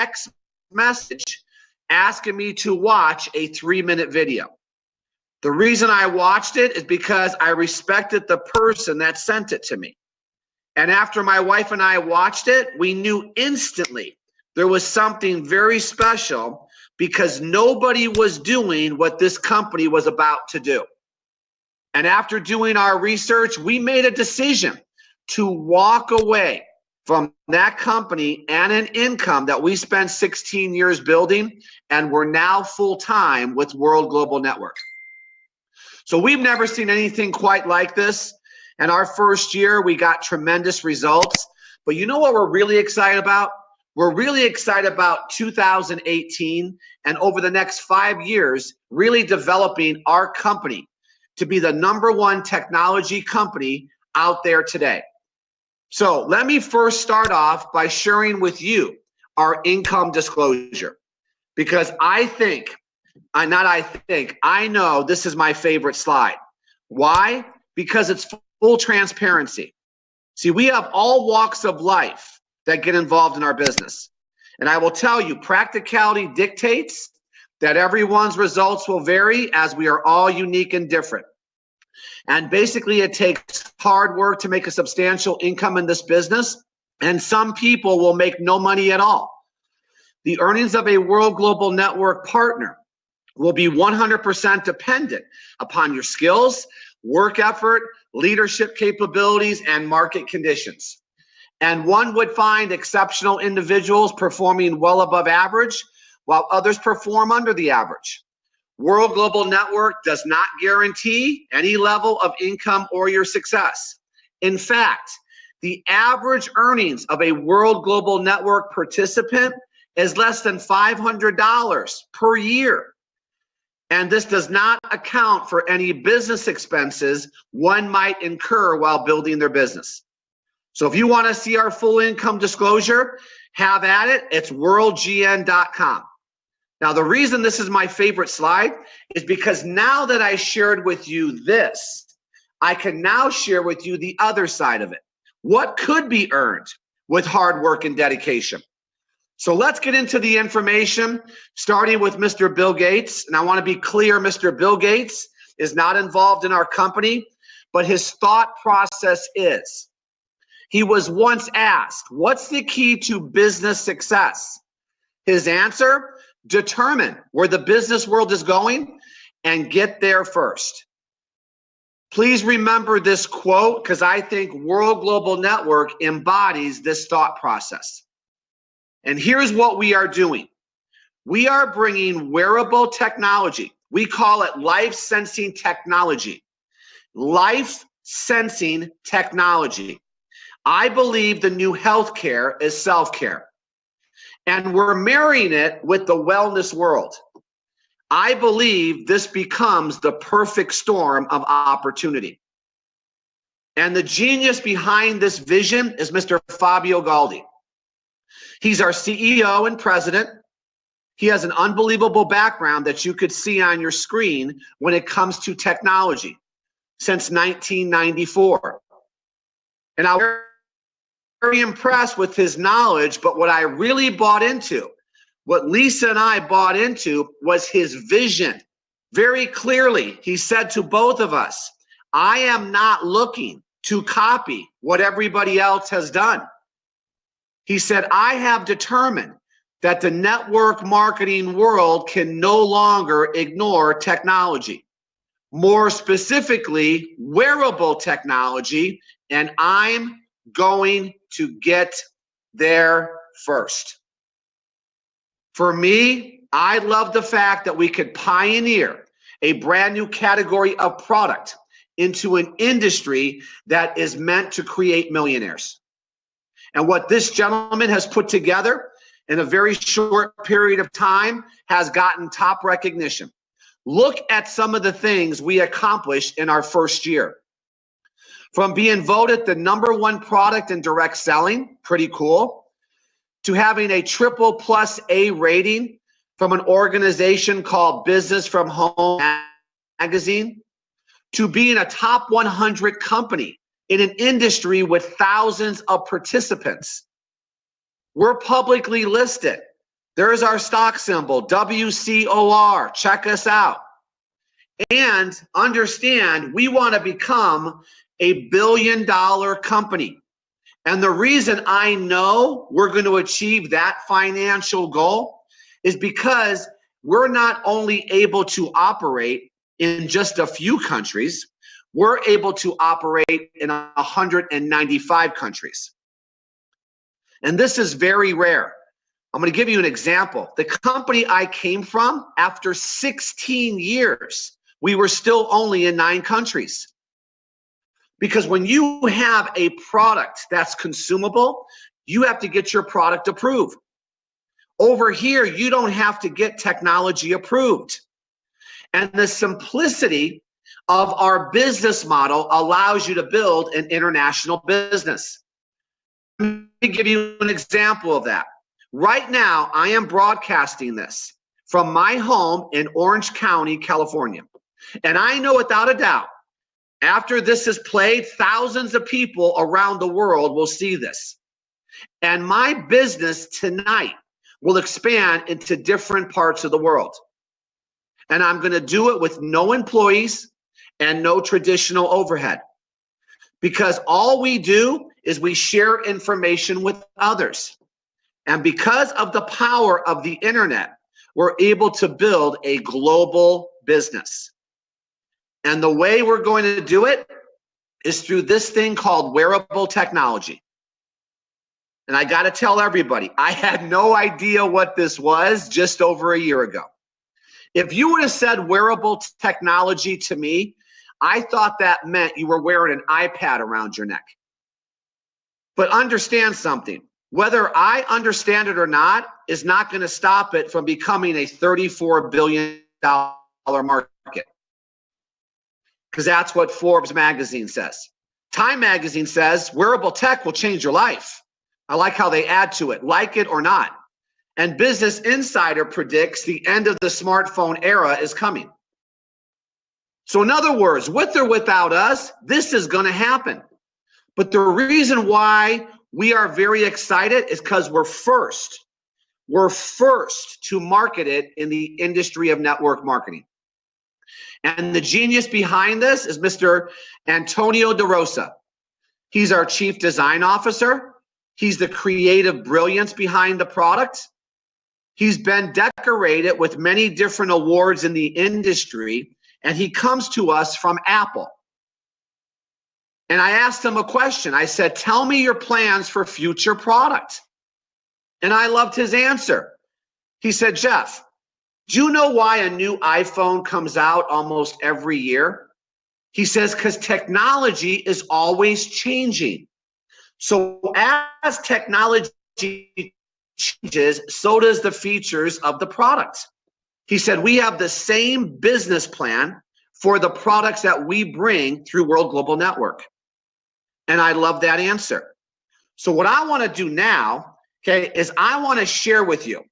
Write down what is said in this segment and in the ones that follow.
text message asking me to watch a 3-minute video. The reason I watched it is because I respected the person that sent it to me. And after my wife and I watched it, we knew instantly there was something very special because nobody was doing what this company was about to do. And after doing our research, we made a decision to walk away from that company and an income that we spent 16 years building, and we're now full-time with World Global Network. So we've never seen anything quite like this. And our first year, we got tremendous results. But you know what we're really excited about? We're really excited about 2018 and over the next 5 years, really developing our company to be the #1 technology company out there today. So let me first start off by sharing with you our income disclosure, because I know this is my favorite slide. Why? Because it's full transparency. See, we have all walks of life that get involved in our business. And I will tell you, practicality dictates that everyone's results will vary as we are all unique and different. And basically, it takes hard work to make a substantial income in this business. And some people will make no money at all. The earnings of a World Global Network partner will be 100% dependent upon your skills, work effort, leadership capabilities, and market conditions. And one would find exceptional individuals performing well above average, while others perform under the average. World Global Network does not guarantee any level of income or your success. In fact, the average earnings of a World Global Network participant is less than $500 per year. And this does not account for any business expenses one might incur while building their business. So if you want to see our full income disclosure, have at it. It's worldgn.com. Now, the reason this is my favorite slide is because now that I shared with you this, I can now share with you the other side of it. What could be earned with hard work and dedication? So let's get into the information, starting with Mr. Bill Gates. And I want to be clear, Mr. Bill Gates is not involved in our company, but his thought process is. He was once asked, what's the key to business success? His answer, determine where the business world is going and get there first. Please remember this quote, because I think World Global Network embodies this thought process. And here's what we are doing. We are bringing wearable technology. We call it life sensing technology. Life sensing technology. I believe the new healthcare is self-care. And we're marrying it with the wellness world. I believe this becomes the perfect storm of opportunity. And the genius behind this vision is Mr. Fabio Galdi. He's our CEO and president. He has an unbelievable background that you could see on your screen when it comes to technology since 1994. And I'm very impressed with his knowledge, but what I really bought into, what Lisa and I bought into, was his vision. Very clearly, he said to both of us, I am not looking to copy what everybody else has done. He said, I have determined that the network marketing world can no longer ignore technology, more specifically, wearable technology, and I'm going to get there first. For me, I love the fact that we could pioneer a brand new category of product into an industry that is meant to create millionaires. And what this gentleman has put together in a very short period of time has gotten top recognition. Look at some of the things we accomplished in our first year. From being voted the #1 product in direct selling, pretty cool, to having a AAA rating from an organization called Business from Home magazine, to being a top 100 company in an industry with thousands of participants. We're publicly listed There's our stock symbol, WCOR. Check us out. And understand, we want to become a billion-dollar company. And the reason I know we're going to achieve that financial goal is because we're not only able to operate in just a few countries, we're able to operate in 195 countries. And this is very rare. I'm going to give you an example. The company I came from, after 16 years, we were still only in 9 countries. Because when you have a product that's consumable, you have to get your product approved. Over here, you don't have to get technology approved. And the simplicity of our business model allows you to build an international business. Let me give you an example of that. Right now, I am broadcasting this from my home in Orange County, California. And I know without a doubt, after this is played, thousands of people around the world will see this. And my business tonight will expand into different parts of the world. And I'm going to do it with no employees and no traditional overhead. Because all we do is we share information with others. And because of the power of the internet, we're able to build a global business. And the way we're going to do it is through this thing called wearable technology. And I got to tell everybody, I had no idea what this was just over a year ago. If you would have said wearable technology to me, I thought that meant you were wearing an iPad around your neck. But understand something. Whether I understand it or not is not going to stop it from becoming a $34 billion market. Because that's what Forbes magazine says. Time magazine says wearable tech will change your life. I like how they add to it, like it or not. And Business Insider predicts the end of the smartphone era is coming. So in other words, with or without us, this is going to happen. But the reason why we are very excited is because we're first. We're first to market it in the industry of network marketing. And the genius behind this is Mr. Antonio DeRosa. He's our Chief Design Officer. He's the creative brilliance behind the product. He's been decorated with many different awards in the industry, and he comes to us from Apple. And I asked him a question. I said, tell me your plans for future product. And I loved his answer. He said, Jeff, do you know why a new iPhone comes out almost every year? He says, because technology is always changing. So as technology changes, so does the features of the product. He said, we have the same business plan for the products that we bring through World Global Network. And I love that answer. So what I want to do now, okay, is I want to share with you,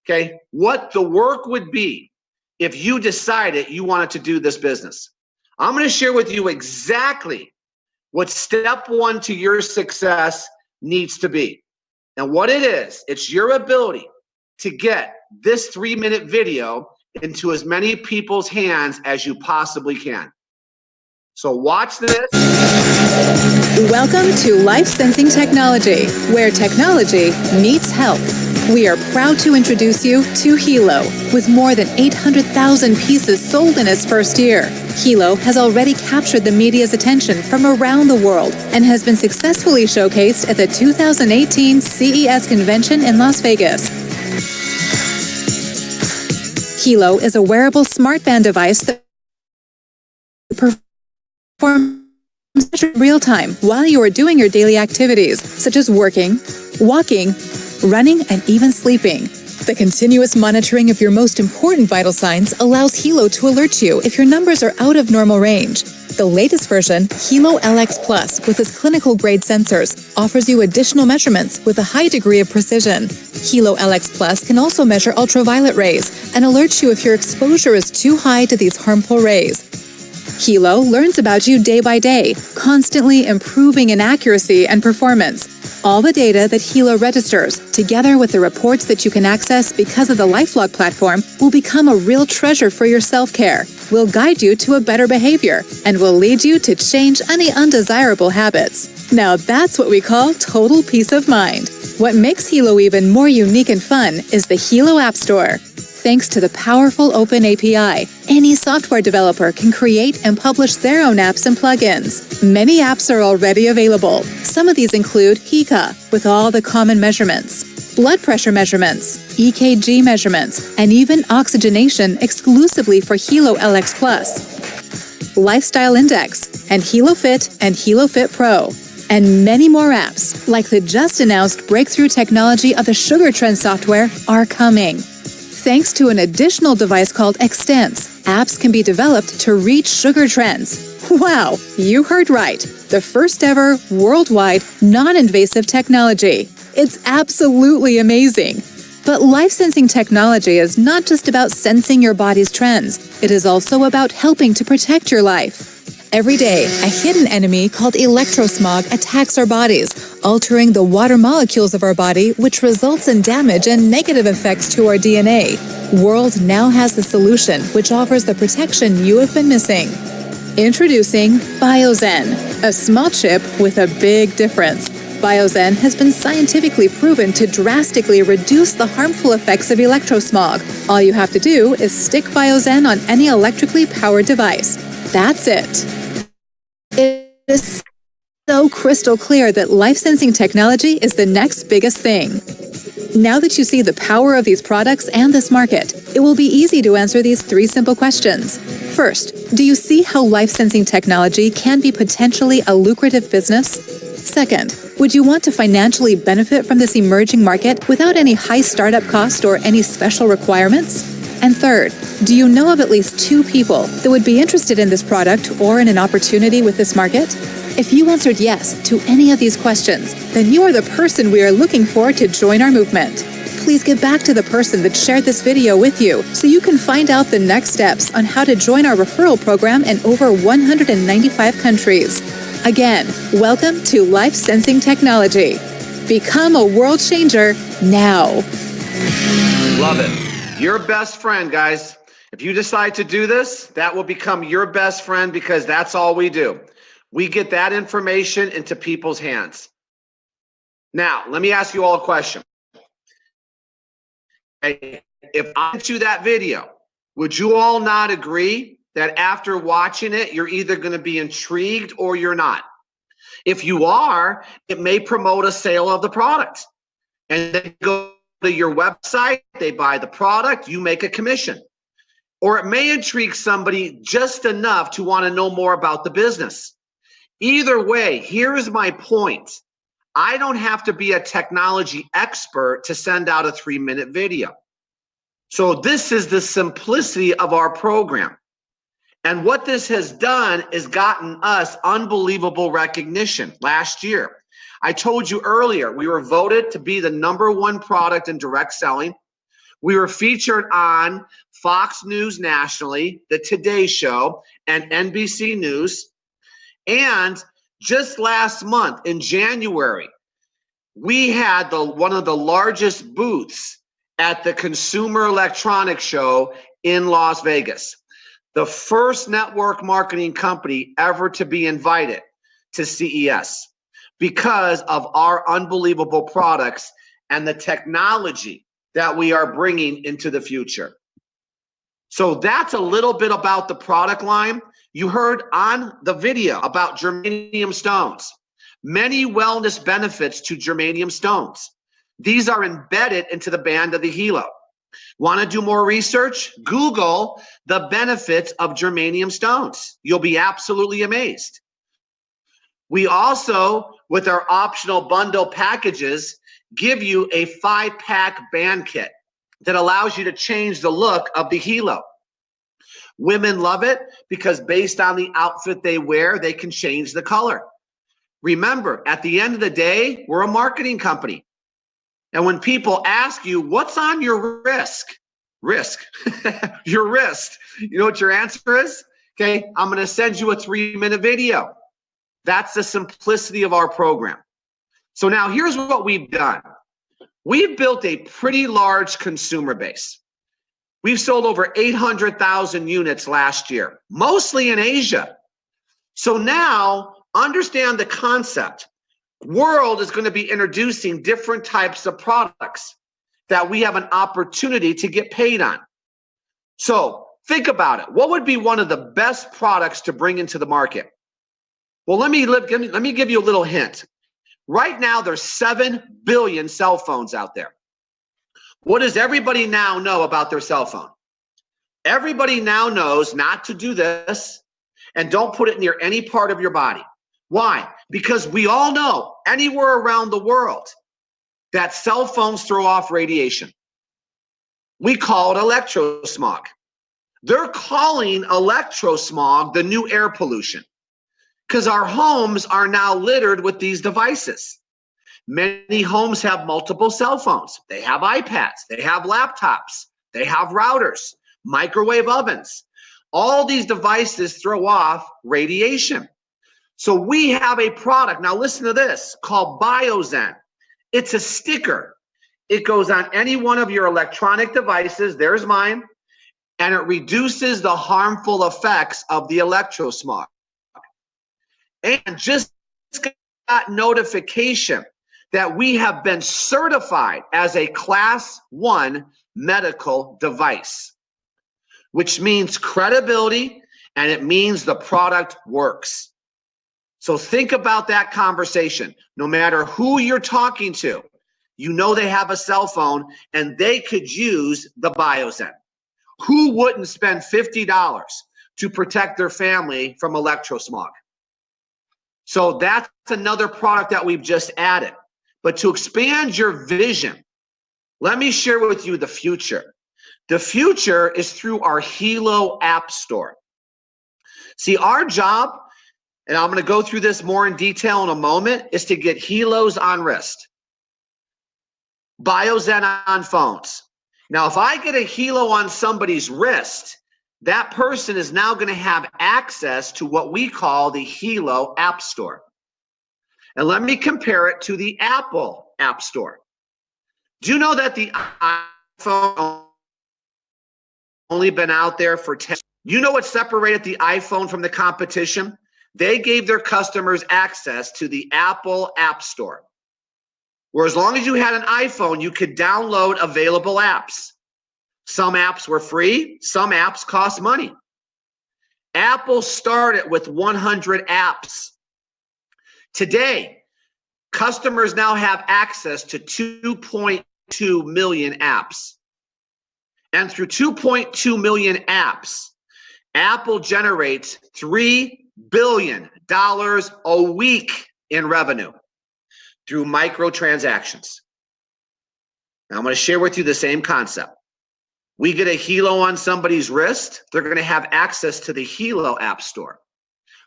okay, what the work would be if you decided you wanted to do this business. I'm going to share with you exactly what step one to your success needs to be. And what it is, it's your ability to get this 3-minute video into as many people's hands as you possibly can. So watch this. Welcome to Life Sensing Technology, where technology meets health. We are proud to introduce you to Hilo. With more than 800,000 pieces sold in its first year, Hilo has already captured the media's attention from around the world and has been successfully showcased at the 2018 CES convention in Las Vegas. Hilo is a wearable smart band device that performs in real time while you are doing your daily activities, such as working, walking, running, and even sleeping. The continuous monitoring of your most important vital signs allows Hilo to alert you if your numbers are out of normal range. The latest version, Hilo LX Plus, with its clinical-grade sensors, offers you additional measurements with a high degree of precision. Hilo LX Plus can also measure ultraviolet rays and alert you if your exposure is too high to these harmful rays. Hilo learns about you day by day, constantly improving in accuracy and performance. All the data that Hilo registers, together with the reports that you can access because of the LifeLog platform, will become a real treasure for your self-care, will guide you to a better behavior, and will lead you to change any undesirable habits. Now that's what we call total peace of mind. What makes Hilo even more unique and fun is the Hilo App Store. Thanks to the powerful open API, any software developer can create and publish their own apps and plugins. Many apps are already available. Some of these include Hika, with all the common measurements, blood pressure measurements, EKG measurements, and even oxygenation exclusively for Hilo LX Plus, Lifestyle Index, and Hilo Fit and Hilo Fit Pro. And many more apps, like the just-announced breakthrough technology of the Sugar Trend software, are coming. Thanks to an additional device called Extense, apps can be developed to reach sugar trends. Wow, you heard right. The first ever worldwide non-invasive technology. It's absolutely amazing. But life-sensing technology is not just about sensing your body's trends. It is also about helping to protect your life. Every day, a hidden enemy called electrosmog attacks our bodies, altering the water molecules of our body, which results in damage and negative effects to our DNA. World now has the solution, which offers the protection you have been missing. Introducing BioZen, a small chip with a big difference. BioZen has been scientifically proven to drastically reduce the harmful effects of electrosmog. All you have to do is stick BioZen on any electrically powered device. That's it. It is so crystal clear that life-sensing technology is the next biggest thing. Now that you see the power of these products and this market, it will be easy to answer these 3 simple questions. First, do you see how life-sensing technology can be potentially a lucrative business? Second, would you want to financially benefit from this emerging market without any high startup cost or any special requirements? And third, do you know of at least 2 people that would be interested in this product or in an opportunity with this market? If you answered yes to any of these questions, then you are the person we are looking for to join our movement. Please get back to the person that shared this video with you so you can find out the next steps on how to join our referral program in over 195 countries. Again, welcome to Life Sensing Technology. Become a world changer now. Love it. Your best friend, guys. If you decide to do this, that will become your best friend because that's all we do. We get that information into people's hands. Now, let me ask you all a question. If I sent you that video, would you all not agree that after watching it, you're either going to be intrigued or you're not? If you are, it may promote a sale of the product. And then go to your website, they buy the product, you make a commission. Or it may intrigue somebody just enough to want to know more about the business. Either way, here's my point. I don't have to be a technology expert to send out a 3-minute video. So this is the simplicity of our program. And what this has done is gotten us unbelievable recognition last year. I told you earlier, we were voted to be the #1 product in direct selling. We were featured on Fox News nationally, the Today Show, and NBC News. And just last month in January, we had one of the largest booths at the Consumer Electronics Show in Las Vegas. The first network marketing company ever to be invited to CES because of our unbelievable products and the technology that we are bringing into the future. So that's a little bit about the product line. You heard on the video about germanium stones. Many wellness benefits to germanium stones. These are embedded into the band of the Hilo. Want to do more research? Google the benefits of germanium stones. You'll be absolutely amazed. We also, with our optional bundle packages, give you a 5-pack band kit that allows you to change the look of the Hilo. Women love it because based on the outfit they wear, they can change the color. Remember, at the end of the day, we're a marketing company. And when people ask you, what's on your your wrist, you know what your answer is? Okay, I'm going to send you a 3-minute video. That's the simplicity of our program. So now here's what we've done. We've built a pretty large consumer base. We've sold over 800,000 units last year, mostly in Asia. So now understand the concept. World is going to be introducing different types of products that we have an opportunity to get paid on. So think about it. What would be one of the best products to bring into the market? Well, let me give you a little hint. Right now, there's 7 billion cell phones out there. What does everybody now know about their cell phone? Everybody now knows not to do this and don't put it near any part of your body. Why? Because we all know anywhere around the world that cell phones throw off radiation. We call it electrosmog. They're calling electrosmog the new air pollution because our homes are now littered with these devices. Many homes have multiple cell phones. They have iPads, they have laptops, they have routers, microwave ovens. All these devices throw off radiation. So we have a product, now listen to this, called BioZen. It's a sticker. It goes on any one of your electronic devices, there's mine, and it reduces the harmful effects of the electrosmog. And just got notification that we have been certified as a Class 1 medical device, which means credibility and it means the product works. So think about that conversation. No matter who you're talking to, you know they have a cell phone and they could use the BioZen. Who wouldn't spend $50 to protect their family from electrosmog? So that's another product that we've just added. But to expand your vision, let me share with you the future. The future is through our Helo app store. See, our job, and I'm going to go through this more in detail in a moment, is to get Helos on wrist, BioZen on phones. Now, if I get a Helo on somebody's wrist, that person is now going to have access to what we call the Helo app store. And let me compare it to the Apple app store. Do you know that the iPhone only been out there for 10 years? You know what separated the iPhone from the competition? They gave their customers access to the Apple app store, where as long as you had an iPhone, you could download available apps. Some apps were free, some apps cost money. Apple started with 100 apps. Today, customers now have access to 2.2 million apps. And through 2.2 million apps, Apple generates $3 billion a week in revenue through microtransactions. Now, I'm going to share with you the same concept. We get a Helo on somebody's wrist, they're going to have access to the Helo app store,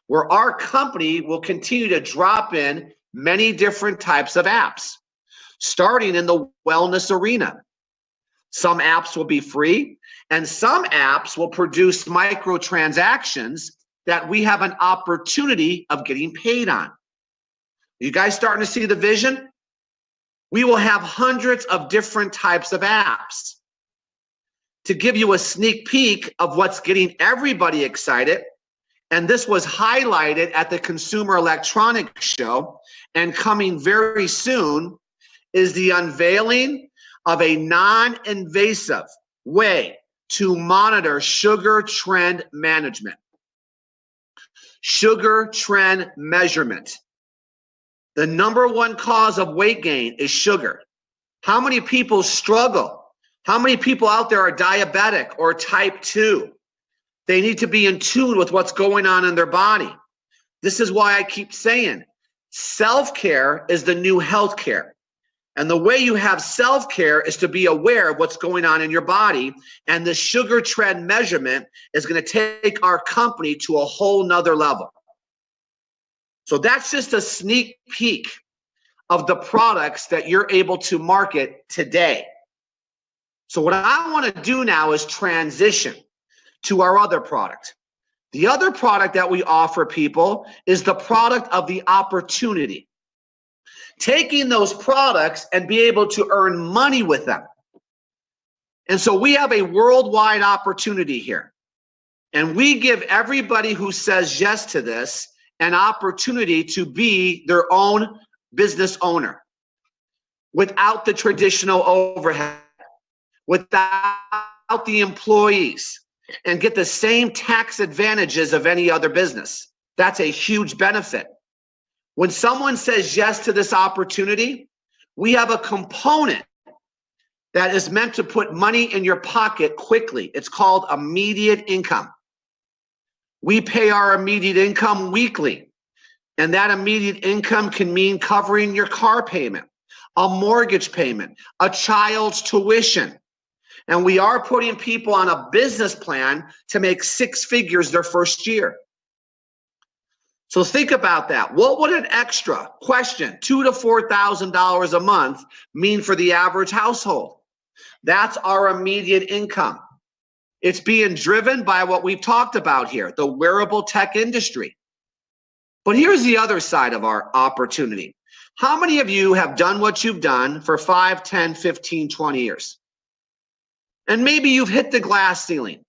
where our company will continue to drop in many different types of apps, starting in the wellness arena. Some apps will be free, and some apps will produce microtransactions that we have an opportunity of getting paid on. You guys starting to see the vision? We will have hundreds of different types of apps. To give you a sneak peek of what's getting everybody excited, and this was highlighted at the Consumer Electronics Show, and coming very soon, is the unveiling of a non-invasive way to monitor sugar trend management. Sugar trend measurement. The #1 cause of weight gain is sugar. How many people struggle? How many people out there are diabetic or type 2? They need to be in tune with what's going on in their body. This is why I keep saying self-care is the new healthcare. And the way you have self-care is to be aware of what's going on in your body. And the sugar trend measurement is going to take our company to a whole nother level. So that's just a sneak peek of the products that you're able to market today. So what I want to do now is transition to our other product. The other product that we offer people is the product of the opportunity. taking those products and be able to earn money with them. And so we have a worldwide opportunity here. And we give everybody who says yes to this an opportunity to be their own business owner without the traditional overhead, without the employees, and get the same tax advantages of any other business. That's a huge benefit. When someone says yes to this opportunity, we have a component that is meant to put money in your pocket quickly. It's called immediate income. We pay our immediate income weekly, and that immediate income can mean covering your car payment, a mortgage payment, a child's tuition. And we are putting people on a business plan to make 6 figures their first year. So think about that. What would an extra question, $2,000 to $4,000 a month, mean for the average household? That's our immediate income. It's being driven by what we've talked about here, the wearable tech industry. But here's the other side of our opportunity. How many of you have done what you've done for 5, 10, 15, 20 years? And maybe you've hit the glass ceiling.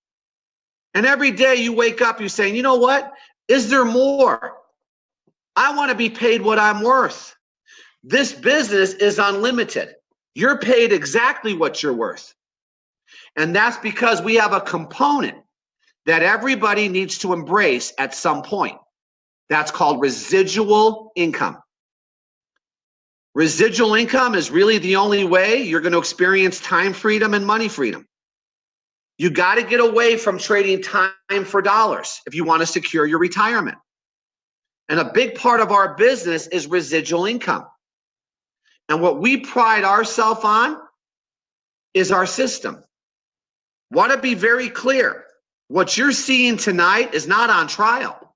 And every day you wake up, you're saying, you know what? Is there more? I want to be paid what I'm worth. This business is unlimited. You're paid exactly what you're worth. And that's because we have a component that everybody needs to embrace at some point. That's called residual income. Residual income is really the only way you're going to experience time freedom and money freedom. You got to get away from trading time for dollars if you want to secure your retirement. And a big part of our business is residual income. And what we pride ourselves on is our system. Want to be very clear. What you're seeing tonight is not on trial.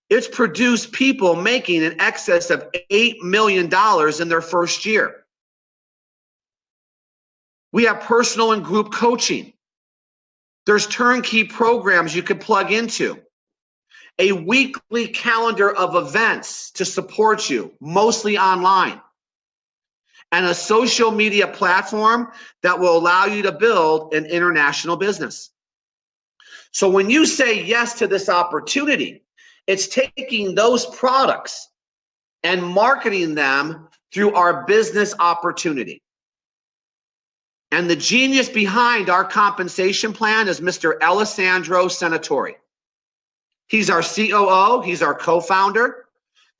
It's produced people making in excess of $8 million in their first year. We have personal and group coaching. There's turnkey programs you can plug into. A weekly calendar of events to support you, mostly online. And a social media platform that will allow you to build an international business. So when you say yes to this opportunity, it's taking those products and marketing them through our business opportunity. And the genius behind our compensation plan is Mr. Alessandro Senatori. He's our COO, he's our co-founder.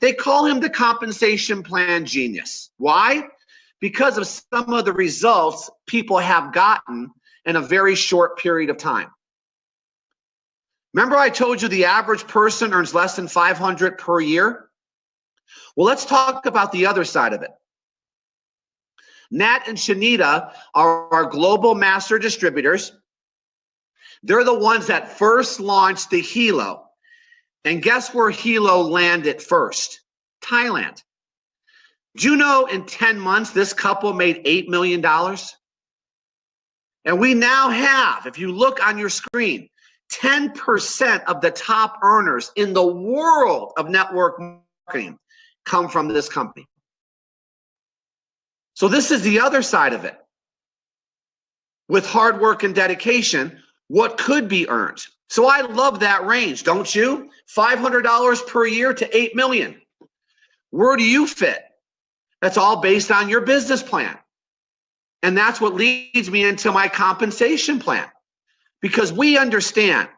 They call him the compensation plan genius. Why? Because of some of the results people have gotten in a very short period of time. Remember I told you the average person earns less than $500 per year? Well, let's talk about the other side of it. Nat and Shanita are our global master distributors. They're the ones that first launched the Hilo. And guess where Hilo landed first? Thailand. Do you know in 10 months, this couple made $8 million? And we now have, if you look on your screen, 10% of the top earners in the world of network marketing come from this company. So this is the other side of it. With hard work and dedication, what could be earned? So I love that range, don't you? $500 per year to $8 million. Where do you fit? That's all based on your business plan. And that's what leads me into my compensation plan. Because we understand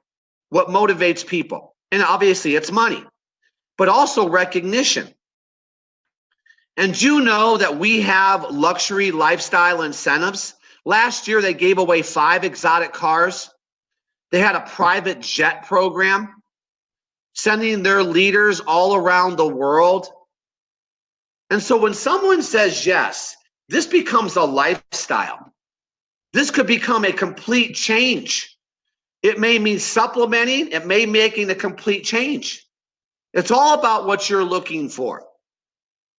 what motivates people. And obviously it's money, but also recognition. And you know that we have luxury lifestyle incentives. Last year, they gave away 5 exotic cars. They had a private jet program, sending their leaders all around the world. And so when someone says yes, this becomes a lifestyle. This could become a complete change. It may mean supplementing. It may making a complete change. It's all about what you're looking for.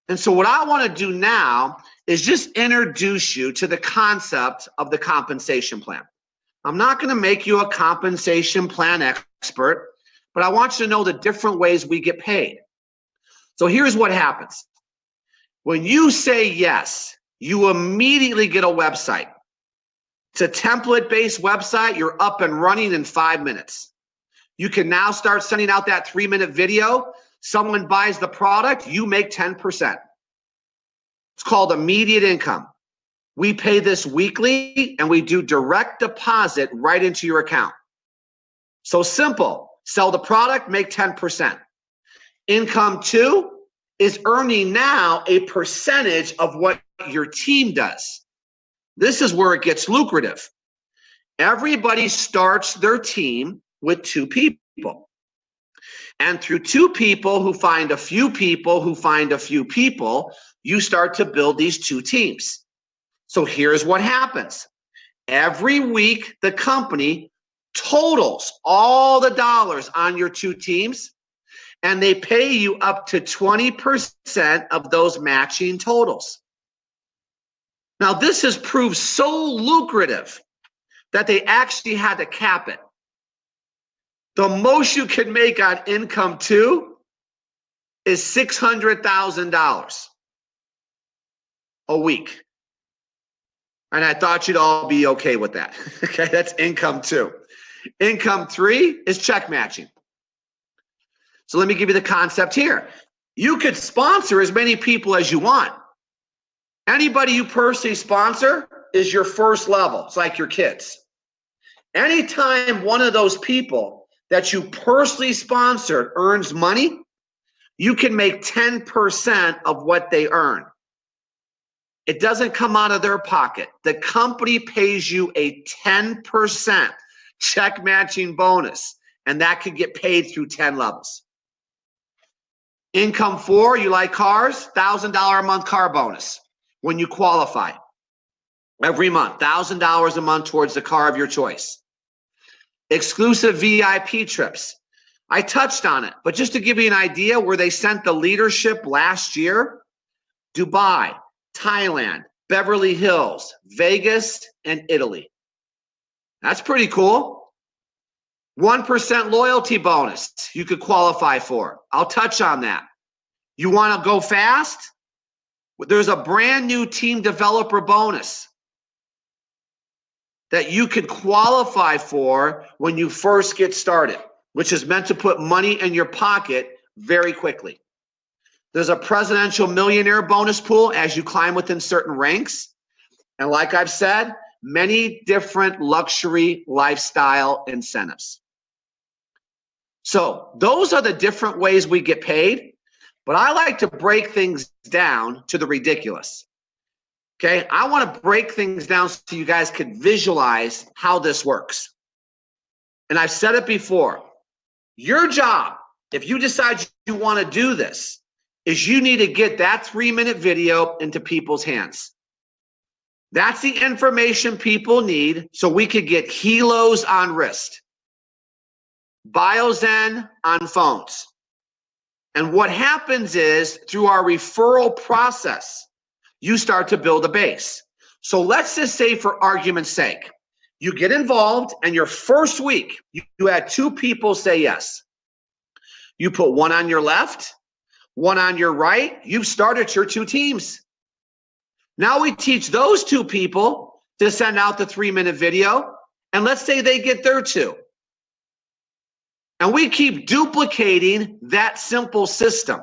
And so what I want to do now is just introduce you to the concept of the compensation plan. I'm not going to make you a compensation plan expert, but I want you to know the different ways we get paid. So here's what happens. When you say yes, you immediately get a website. It's a template-based website. You're up and running in 5 minutes. You can now start sending out that 3-minute video. Someone buys the product, you make 10%. It's called immediate income. We pay this weekly and we do direct deposit right into your account. So simple, sell the product, make 10%. Income 2 is earning now a percentage of what your team does. This is where it gets lucrative. Everybody starts their team with 2 people. And through 2 people who find a few people who find a few people, you start to build these 2 teams. So here's what happens. Every week, the company totals all the dollars on your 2 teams, and they pay you up to 20% of those matching totals. Now, this has proved so lucrative that they actually had to cap it. The most you can make on income 2 is $600,000 a week. And I thought you'd all be okay with that. Okay, that's income 2. Income 3 is check matching. So let me give you the concept here. You could sponsor as many people as you want. Anybody you personally sponsor is your first level. It's like your kids. Anytime one of those people that you personally sponsored earns money, you can make 10% of what they earn. It doesn't come out of their pocket. The company pays you a 10% check matching bonus, and that could get paid through 10 levels. Income 4, you like cars, $1,000 a month car bonus when you qualify. Every month, $1,000 a month towards the car of your choice. Exclusive VIP trips. I touched on it, but just to give you an idea where they sent the leadership last year, Dubai, Thailand, Beverly Hills, Vegas, and Italy. That's pretty cool. 1% loyalty bonus you could qualify for. I'll touch on that. You want to go fast? There's a brand new team developer bonus that you could qualify for when you first get started, which is meant to put money in your pocket very quickly. There's a presidential millionaire bonus pool as you climb within certain ranks. And like I've said, many different luxury lifestyle incentives. So those are the different ways we get paid, but I like to break things down to the ridiculous. Okay, I want to break things down so you guys could visualize how this works. And I've said it before, your job, if you decide you want to do this, is you need to get that 3-minute video into people's hands. That's the information people need so we could get Helos on wrist, BioZen on phones. And what happens is through our referral process, you start to build a base. So let's just say for argument's sake, you get involved and your first week, you had 2 people say yes. You put one on your left, one on your right, you've started your 2 teams. Now we teach those 2 people to send out the 3-minute video, and let's say they get their 2. And we keep duplicating that simple system.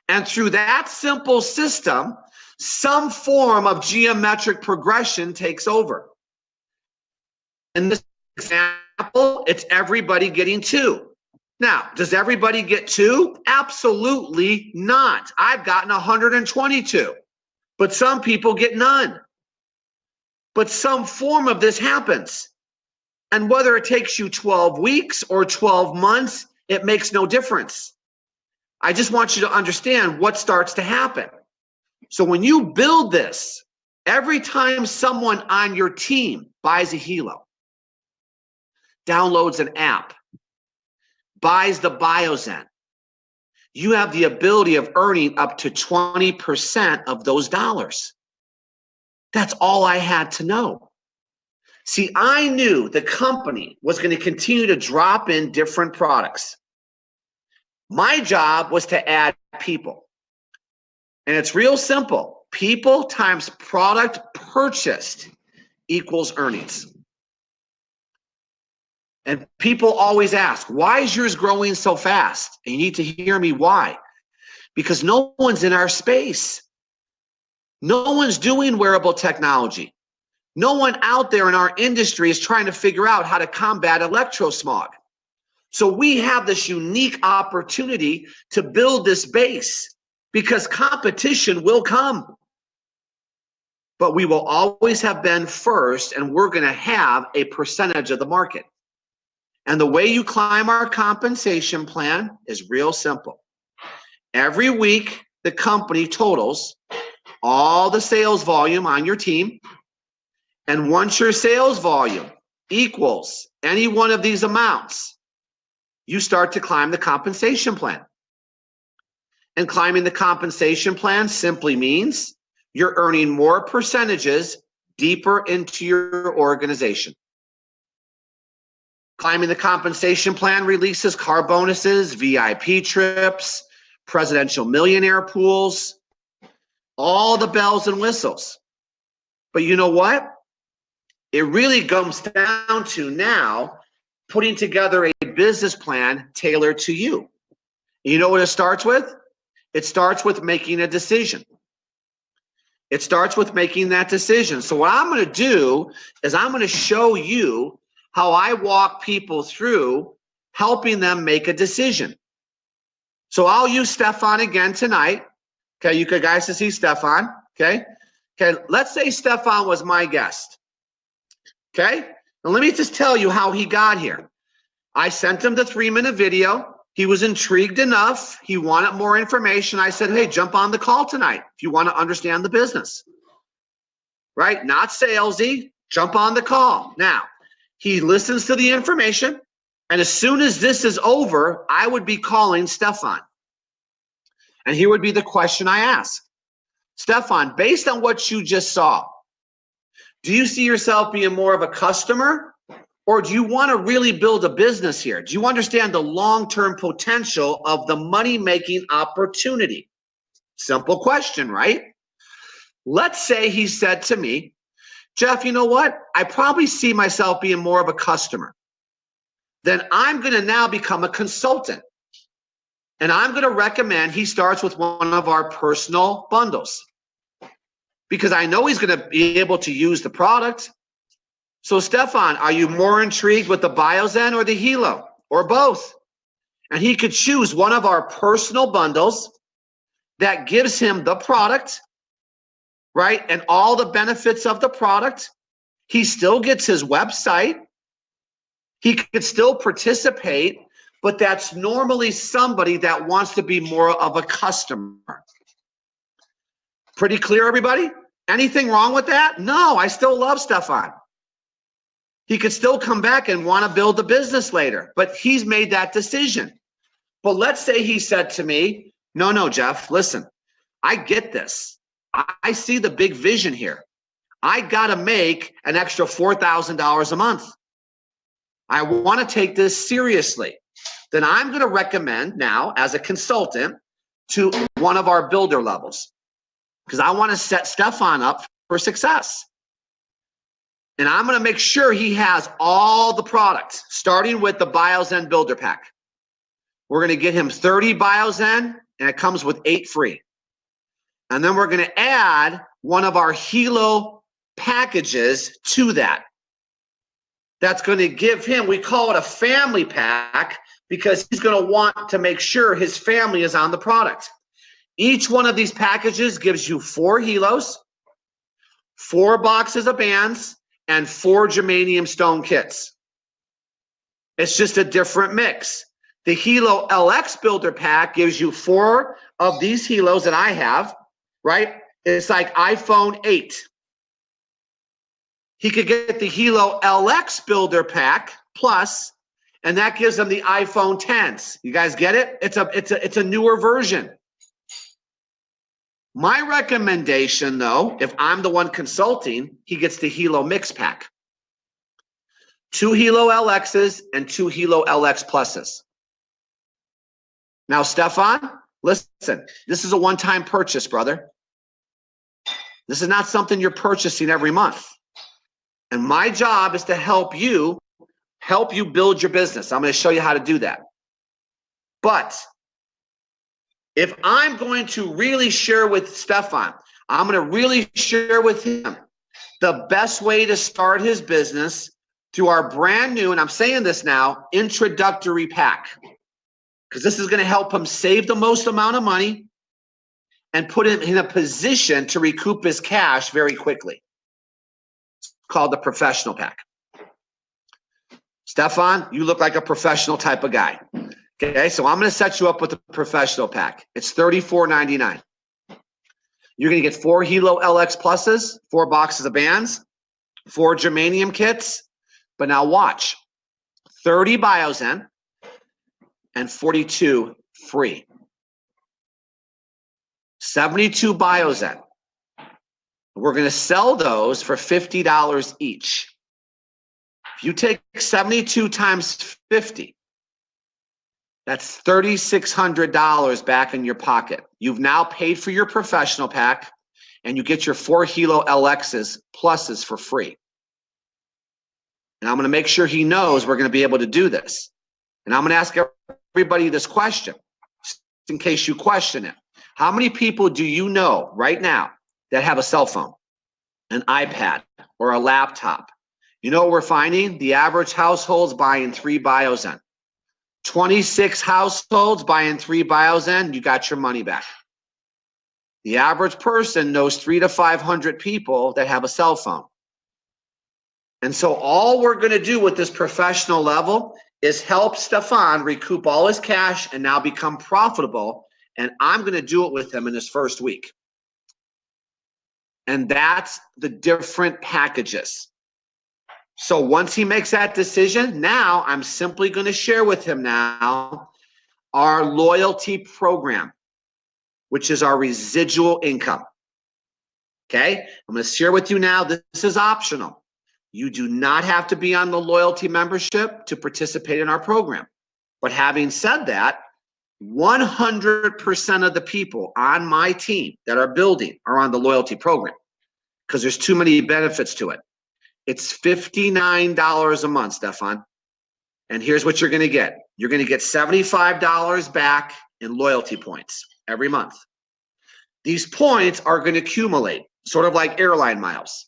And through that simple system, some form of geometric progression takes over. In this example, it's everybody getting 2. Now, does everybody get 2? Absolutely not. I've gotten 122, but some people get none. But some form of this happens. And whether it takes you 12 weeks or 12 months, it makes no difference. I just want you to understand what starts to happen. So when you build this, every time someone on your team buys a Helo, downloads an app, buys the BioZen, you have the ability of earning up to 20% of those dollars. That's all I had to know. See, I knew the company was going to continue to drop in different products. My job was to add people. And it's real simple. People times product purchased equals earnings. And people always ask, why is yours growing so fast? And you need to hear me why. Because no one's in our space. No one's doing wearable technology. No one out there in our industry is trying to figure out how to combat electrosmog. So we have this unique opportunity to build this base because competition will come. But we will always have been first, and we're going to have a percentage of the market. And the way you climb our compensation plan is real simple. Every week, the company totals all the sales volume on your team. And once your sales volume equals any one of these amounts, you start to climb the compensation plan. And climbing the compensation plan simply means you're earning more percentages deeper into your organization. Climbing the compensation plan releases car bonuses, VIP trips, presidential millionaire pools, all the bells and whistles. But you know what? It really comes down to now putting together a business plan tailored to you. You know what it starts with? It starts with making a decision. It starts with making that decision. So what I'm going to do is I'm going to show you how I walk people through helping them make a decision. So I'll use Stefan again tonight. Okay, you guys can see Stefan. Okay, let's say Stefan was my guest. Okay, now let me just tell you how he got here. I sent him the 3-minute video. He was intrigued enough. He wanted more information. I said, hey, jump on the call tonight if you want to understand the business. Right? Not salesy. Jump on the call. Now, he listens to the information. And as soon as this is over, I would be calling Stefan. And here would be the question I ask. Stefan, based on what you just saw, do you see yourself being more of a customer? Or do you want to really build a business here? Do you understand the long-term potential of the money-making opportunity? Simple question, right? Let's say he said to me, Jeff, you know what? I probably see myself being more of a customer. Then I'm going to now become a consultant. And I'm going to recommend he starts with one of our personal bundles. Because I know he's going to be able to use the product. So Stefan, are you more intrigued with the BioZen or the Hilo or both? And he could choose one of our personal bundles that gives him the product, right? And all the benefits of the product. He still gets his website. He could still participate, but that's normally somebody that wants to be more of a customer. Pretty clear, everybody? Anything wrong with that? No, I still love Stefan. He could still come back and want to build a business later, but he's made that decision. But let's say he said to me, no, Jeff, listen, I get this. I see the big vision here. I got to make an extra $4,000 a month. I want to take this seriously. Then I'm going to recommend now as a consultant to one of our builder levels because I want to set Stefan up for success. And I'm going to make sure he has all the products, starting with the BioZen Builder Pack. We're going to get him 30 BioZen, and it comes with 8 free. And then we're going to add one of our Hilo packages to that. That's going to give him, we call it a family pack, because he's going to want to make sure his family is on the product. Each one of these packages gives you 4 Hilos, 4 boxes of bands, and 4 germanium stone kits. It's just a different mix. The Hilo LX Builder Pack gives you 4 of these Hilos that I have, right? It's like iPhone 8. He could get the Hilo LX Builder Pack Plus, and that gives him the iPhone 10s. You guys get it? It's a newer version. My recommendation, though, if I'm the one consulting, he gets the Hilo Mix Pack. 2 Hilo LXs and 2 Hilo LX Pluses. Now, Stefan, Listen, this is a one-time purchase, brother. This is not something you're purchasing every month. And my job is to help you build your business. I'm going to show you how to do that. But if I'm going to really share with Stefan, I'm going to really share with him the best way to start his business through our brand new, and I'm saying this now, introductory pack. Because this is going to help him save the most amount of money and put him in a position to recoup his cash very quickly. It's called the professional pack. Stefan, you look like a professional type of guy. Okay, so I'm going to set you up with the professional pack. It's $34.99. You're going to get 4 Hilo LX Pluses, 4 boxes of bands, 4 germanium kits. But now watch, 30 Biozen and 42 free. 72 Biozen. We're going to sell those for $50 each. If you take 72 times 50, that's $3,600 back in your pocket. You've now paid for your professional pack, and you get your 4 Hilo LXs Pluses for free. And I'm going to make sure he knows we're going to be able to do this. And I'm going to ask everybody this question, just in case you question it. How many people do you know right now that have a cell phone, an iPad, or a laptop? You know what we're finding? The average household's buying 3 Biozen. 26 households buying 3 Biozen, you got your money back. The average person knows 300 to 500 people that have a cell phone. And so all we're going to do with this professional level is help Stefan recoup all his cash and now become profitable. And I'm going to do it with him in his first week. And that's the different packages. So once he makes that decision, now I'm simply going to share with him now our loyalty program, which is our residual income. Okay? I'm going to share with you now, this is optional. You do not have to be on the loyalty membership to participate in our program. But having said that, 100% of the people on my team that are building are on the loyalty program because there's too many benefits to it. It's $59 a month, Stefan. And here's what you're going to get. You're going to get $75 back in loyalty points every month. These points are going to accumulate, sort of like airline miles.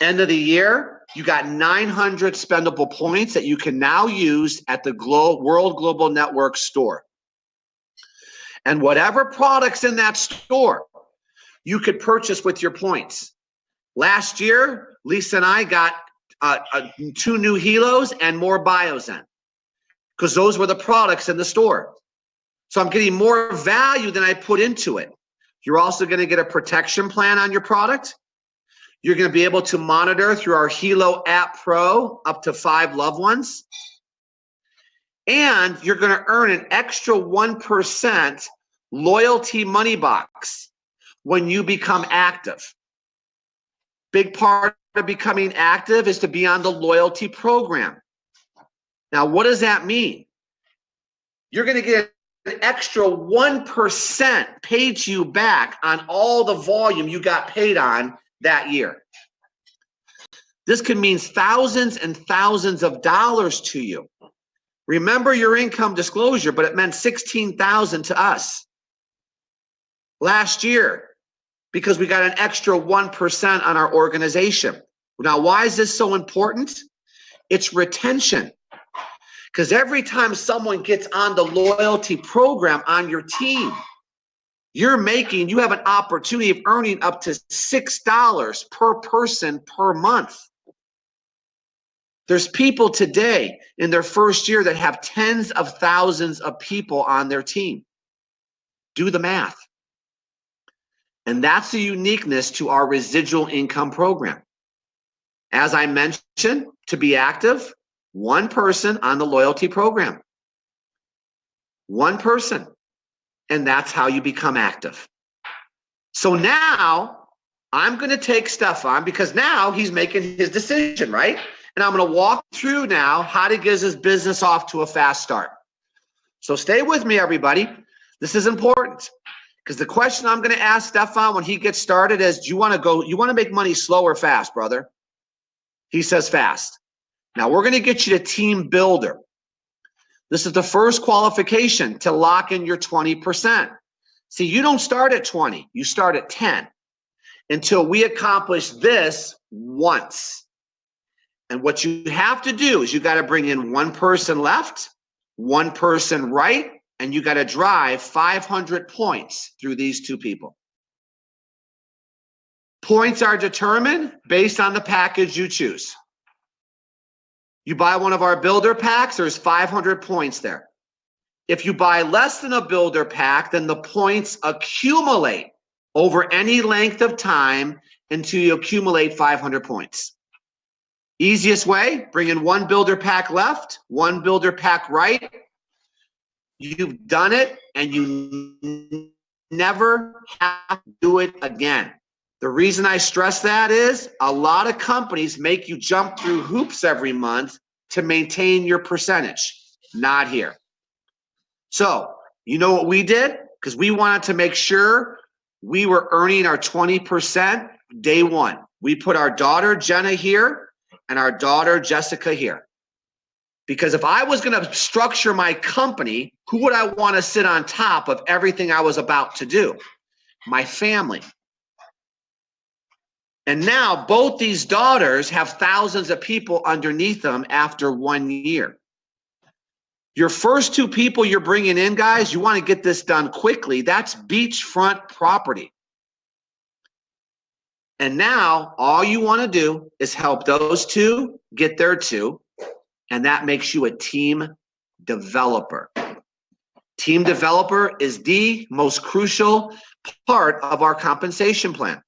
End of the year, you got 900 spendable points that you can now use at the World Global Network store. And whatever products in that store, you could purchase with your points. Last year, Lisa and I got 2 new Hilos and more Biozen because those were the products in the store. So I'm getting more value than I put into it. You're also going to get a protection plan on your product. You're going to be able to monitor through our Hilo App Pro up to 5 loved ones. And you're going to earn an extra 1% loyalty money box when you become active. Big part of becoming active is to be on the loyalty program. Now, what does that mean? You're going to get an extra 1% paid to you back on all the volume you got paid on that year. This can mean thousands and thousands of dollars to you. Remember your income disclosure, but it meant $16,000 to us last year because we got an extra 1% on our organization. Now, why is this so important? It's retention. Because every time someone gets on the loyalty program on your team, you have an opportunity of earning up to $6 per person per month. There's people today in their first year that have tens of thousands of people on their team. Do the math. And that's the uniqueness to our residual income program. As I mentioned, to be active, 1 person on the loyalty program. 1 person. And that's how you become active. So now I'm going to take Stefan because now he's making his decision, right? And I'm going to walk through now how to get his business off to a fast start. So stay with me, everybody. This is important because the question I'm going to ask Stefan when he gets started is, do you want to make money slow or fast, brother? He says fast. Now we're going to get you to team builder. This is the first qualification to lock in your 20%. See, you don't start at 20, you start at 10 until we accomplish this once. And what you have to do is you got to bring in one person left, one person right, and you got to drive 500 points through these two people. Points are determined based on the package you choose. You buy one of our builder packs, there's 500 points there. If you buy less than a builder pack, then the points accumulate over any length of time until you accumulate 500 points. Easiest way, bring in one builder pack left, one builder pack right. You've done it and you never have to do it again. The reason I stress that is a lot of companies make you jump through hoops every month to maintain your percentage. Not here. So, you know what we did? Because we wanted to make sure we were earning our 20% day one. We put our daughter Jenna here and our daughter Jessica here. Because if I was going to structure my company, who would I want to sit on top of everything I was about to do? My family. And now both these daughters have thousands of people underneath them after 1 year. Your first two people you're bringing in, guys, you want to get this done quickly. That's beachfront property. And now all you want to do is help those two get their two, and that makes you a team developer. Team developer is the most crucial part of our compensation plan.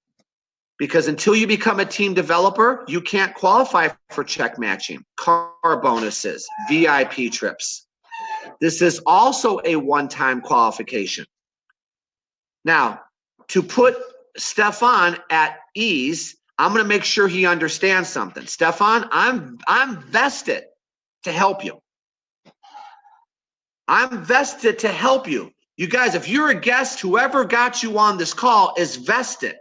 Because until you become a team developer, you can't qualify for check matching, car bonuses, VIP trips. This is also a one-time qualification. Now, to put Stefan at ease, I'm going to make sure he understands something. Stefan, I'm vested to help you. I'm vested to help you. You guys, if you're a guest, whoever got you on this call is vested.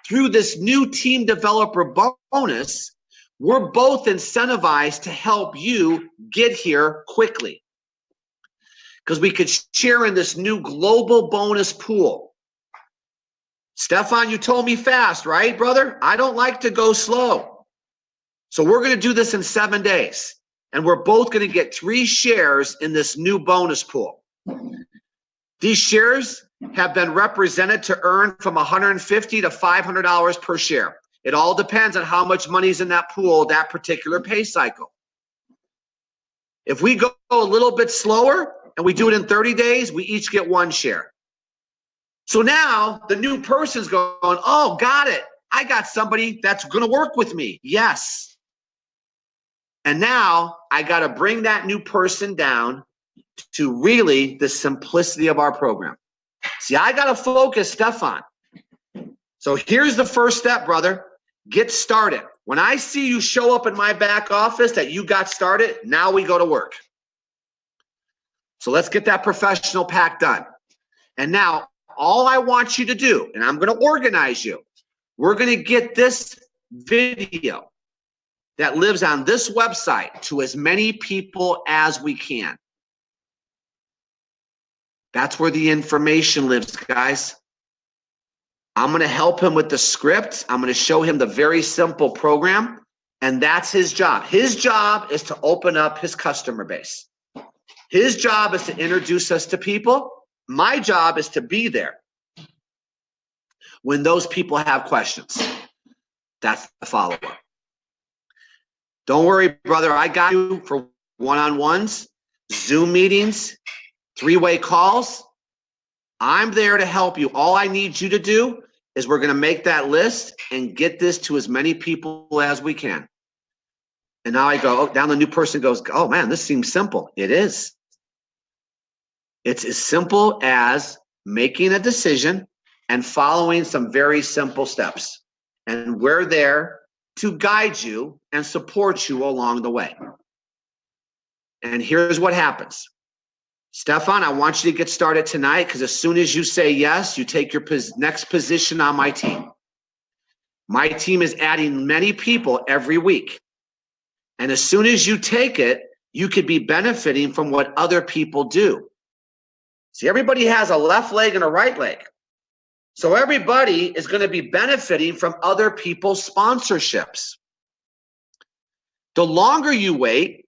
Through this new team developer bonus, we're both incentivized to help you get here quickly. Because we could share in this new global bonus pool. Stefan, you told me fast, right, brother? I don't like to go slow. So we're going to do this in 7 days. And we're both going to get 3 shares in this new bonus pool. These shares have been represented to earn from $150 to $500 per share. It all depends on how much money's in that pool that particular pay cycle. If we go a little bit slower and we do it in 30 days, we each get 1 share. So now the new person's going, oh, got it. I got somebody that's going to work with me. Yes. And now I got to bring that new person down to really the simplicity of our program. See, I got to focus, Stefan. So here's the first step, brother. Get started. When I see you show up in my back office that you got started, now we go to work. So let's get that professional pack done. And now all I want you to do, and I'm going to organize you, we're going to get this video that lives on this website to as many people as we can. That's where the information lives, guys. I'm going to help him with the script. I'm going to show him the very simple program, and that's his job. His job is to open up his customer base. His job is to introduce us to people. My job is to be there when those people have questions. That's the follow-up. Don't worry, brother. I got you for one-on-ones, Zoom meetings, 3-way calls. I'm there to help you. All I need you to do is we're going to make that list and get this to as many people as we can. And now I go, oh, down the new person goes, oh man, this seems simple. It is. It's as simple as making a decision and following some very simple steps. And we're there to guide you and support you along the way. And here's what happens. Stefan, I want you to get started tonight because as soon as you say yes, you take your next position on my team. My team is adding many people every week. And as soon as you take it, you could be benefiting from what other people do. See, everybody has a left leg and a right leg. So everybody is going to be benefiting from other people's sponsorships. The longer you wait,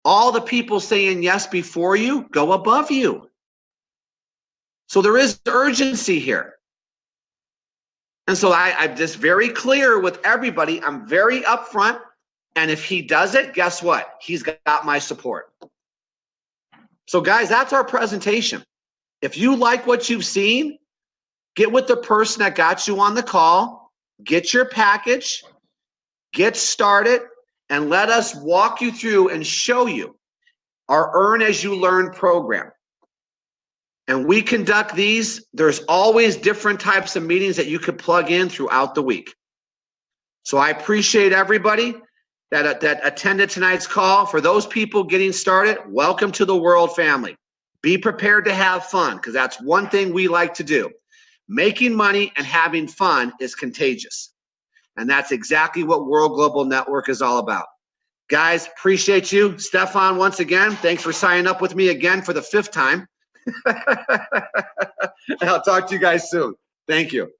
all the people saying yes before you go above you. So there is urgency here. And so I'm just very clear with everybody. I'm very upfront. And if he does it, guess what? He's got my support. So guys, that's our presentation. If you like what you've seen, get with the person that got you on the call, get your package, get started, and let us walk you through and show you our Earn As You Learn program. And we conduct these. There's always different types of meetings that you could plug in throughout the week. So I appreciate everybody that attended tonight's call. For those people getting started, welcome to the World family. Be prepared to have fun, because that's one thing we like to do. Making money and having fun is contagious. And that's exactly what World Global Network is all about. Guys, appreciate you. Stefan, once again, thanks for signing up with me again for the 5th time. I'll talk to you guys soon. Thank you.